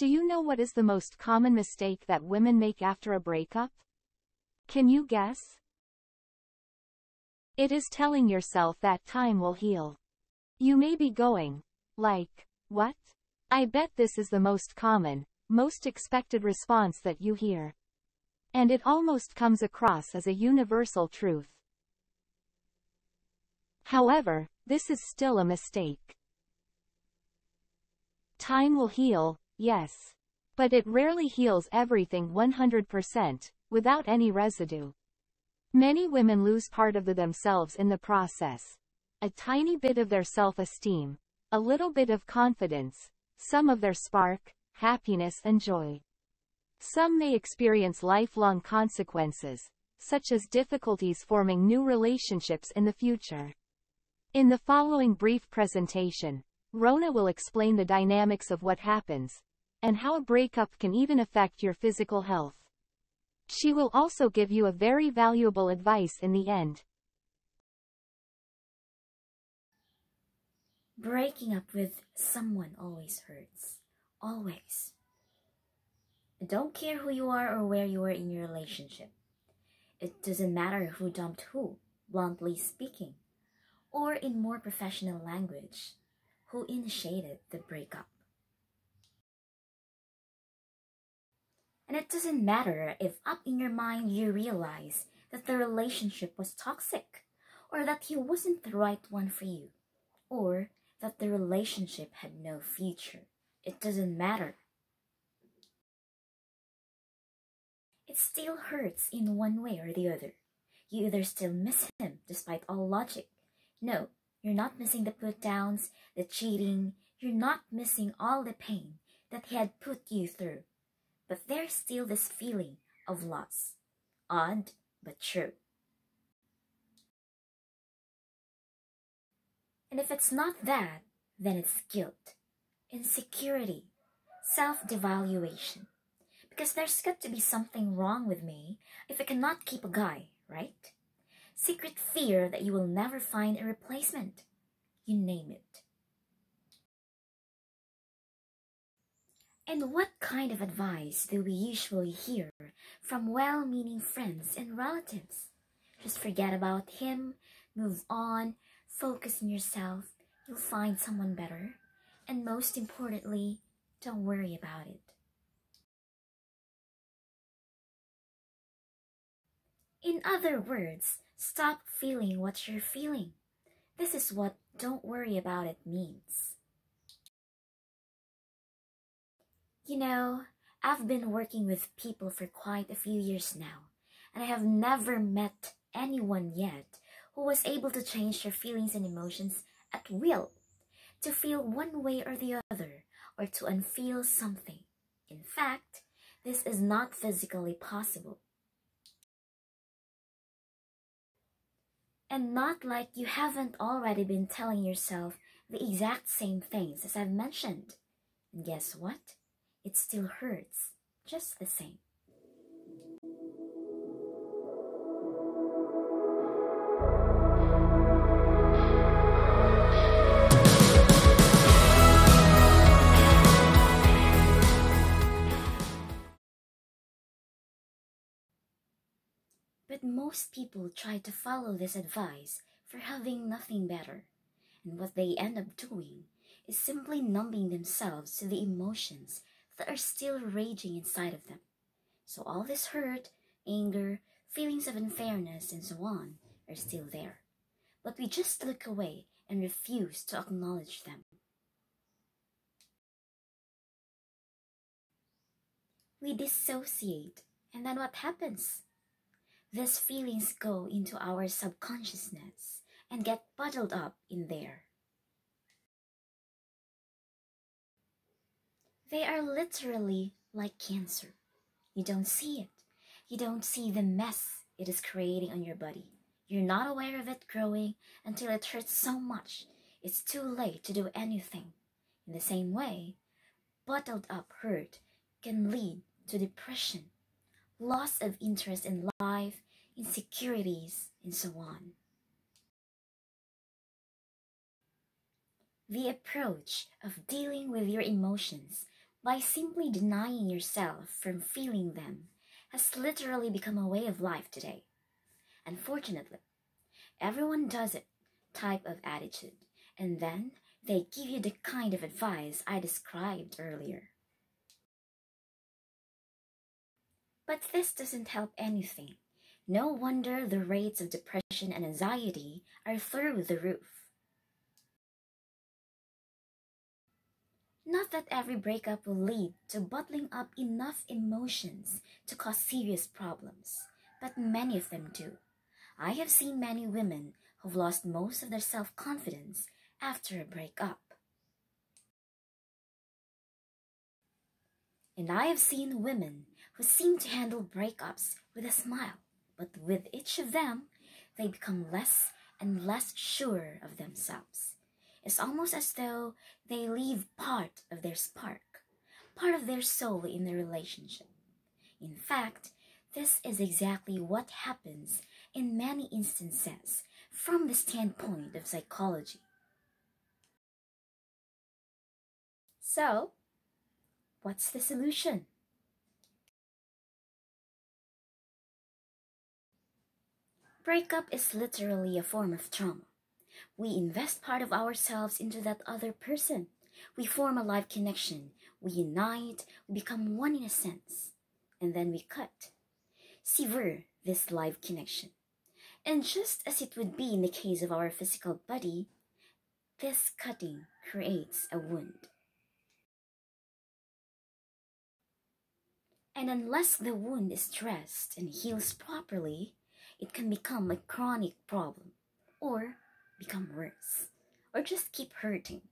Do you know what is the most common mistake that women make after a breakup? Can you guess? It is telling yourself that time will heal. You may be going, like, what? I bet this is the most common, most expected response that you hear. And it almost comes across as a universal truth. However, this is still a mistake. Time will heal, yes. But it rarely heals everything 100%, without any residue. Many women lose part of themselves in the process. A tiny bit of their self-esteem, a little bit of confidence, some of their spark, happiness and joy. Some may experience lifelong consequences, such as difficulties forming new relationships in the future. In the following brief presentation, Rona will explain the dynamics of what happens, and how a breakup can even affect your physical health. She will also give you a very valuable advice in the end. Breaking up with someone always hurts. Always. I don't care who you are or where you are in your relationship. It doesn't matter who dumped who, bluntly speaking, or in more professional language, who initiated the breakup. And it doesn't matter if up in your mind you realize that the relationship was toxic, or that he wasn't the right one for you, or that the relationship had no future. It doesn't matter. It still hurts in one way or the other. You either still miss him despite all logic. No, you're not missing the put-downs, the cheating. You're not missing all the pain that he had put you through. But there's still this feeling of loss. Odd, but true. And if it's not that, then it's guilt, insecurity, self-devaluation. Because there's got to be something wrong with me if I cannot keep a guy, right? Secret fear that you will never find a replacement. You name it. And what kind of advice do we usually hear from well-meaning friends and relatives? Just forget about him, move on, focus on yourself, you'll find someone better, and most importantly, don't worry about it. In other words, stop feeling what you're feeling. This is what "don't worry about it" means. You know, I've been working with people for quite a few years now, and I have never met anyone yet who was able to change their feelings and emotions at will, to feel one way or the other, or to unfeel something. In fact, this is not physically possible. And not like you haven't already been telling yourself the exact same things as I've mentioned. And guess what? It still hurts, just the same. But most people try to follow this advice for having nothing better, and what they end up doing is simply numbing themselves to the emotions that are still raging inside of them. So all this hurt, anger, feelings of unfairness, and so on are still there. But we just look away and refuse to acknowledge them. We dissociate, and then what happens? These feelings go into our subconsciousness and get bottled up in there. They are literally like cancer. You don't see it. You don't see the mess it is creating on your body. You're not aware of it growing until it hurts so much it's too late to do anything. In the same way, bottled up hurt can lead to depression, loss of interest in life, insecurities, and so on. The approach of dealing with your emotions by simply denying yourself from feeling them has literally become a way of life today. Unfortunately, everyone does it type of attitude, and then they give you the kind of advice I described earlier. But this doesn't help anything. No wonder the rates of depression and anxiety are through the roof. Not that every breakup will lead to bottling up enough emotions to cause serious problems, but many of them do. I have seen many women who've lost most of their self-confidence after a breakup. And I have seen women who seem to handle breakups with a smile, but with each of them, they become less and less sure of themselves. It's almost as though they leave part of their spark, part of their soul in the relationship. In fact, this is exactly what happens in many instances from the standpoint of psychology. So, what's the solution? Breakup is literally a form of trauma. We invest part of ourselves into that other person. We form a life connection. We unite. We become one in a sense. And then we cut. Sever this life connection. And just as it would be in the case of our physical body, this cutting creates a wound. And unless the wound is dressed and heals properly, it can become a chronic problem, or become worse, or just keep hurting.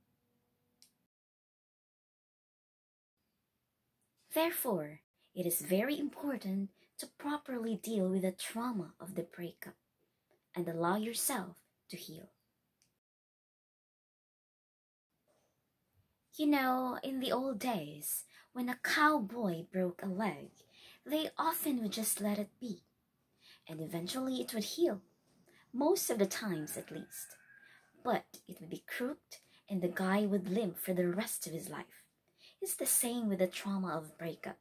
Therefore, it is very important to properly deal with the trauma of the breakup and allow yourself to heal. You know, in the old days, when a cowboy broke a leg, they often would just let it be, and eventually it would heal, most of the times at least. But it would be crooked, and the guy would limp for the rest of his life. It's the same with the trauma of breakup.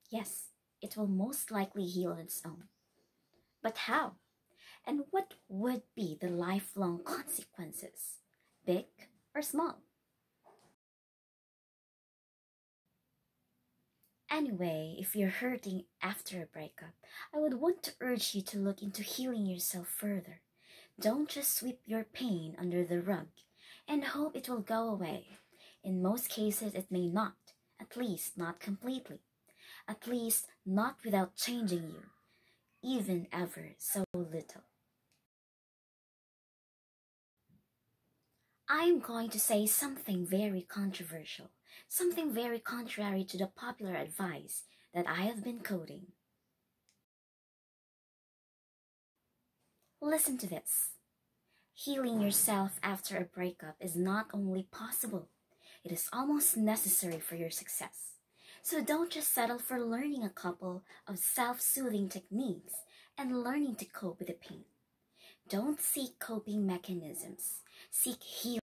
Yes, it will most likely heal on its own. But how? And what would be the lifelong consequences, big or small? Anyway, if you're hurting after a breakup, I would want to urge you to look into healing yourself further. Don't just sweep your pain under the rug and hope it will go away. In most cases, it may not, at least not completely, at least not without changing you, even ever so little. I am going to say something very controversial, something very contrary to the popular advice that I have been quoting. Listen to this. Healing yourself after a breakup is not only possible, it is almost necessary for your success. So don't just settle for learning a couple of self-soothing techniques and learning to cope with the pain. Don't seek coping mechanisms. Seek healing.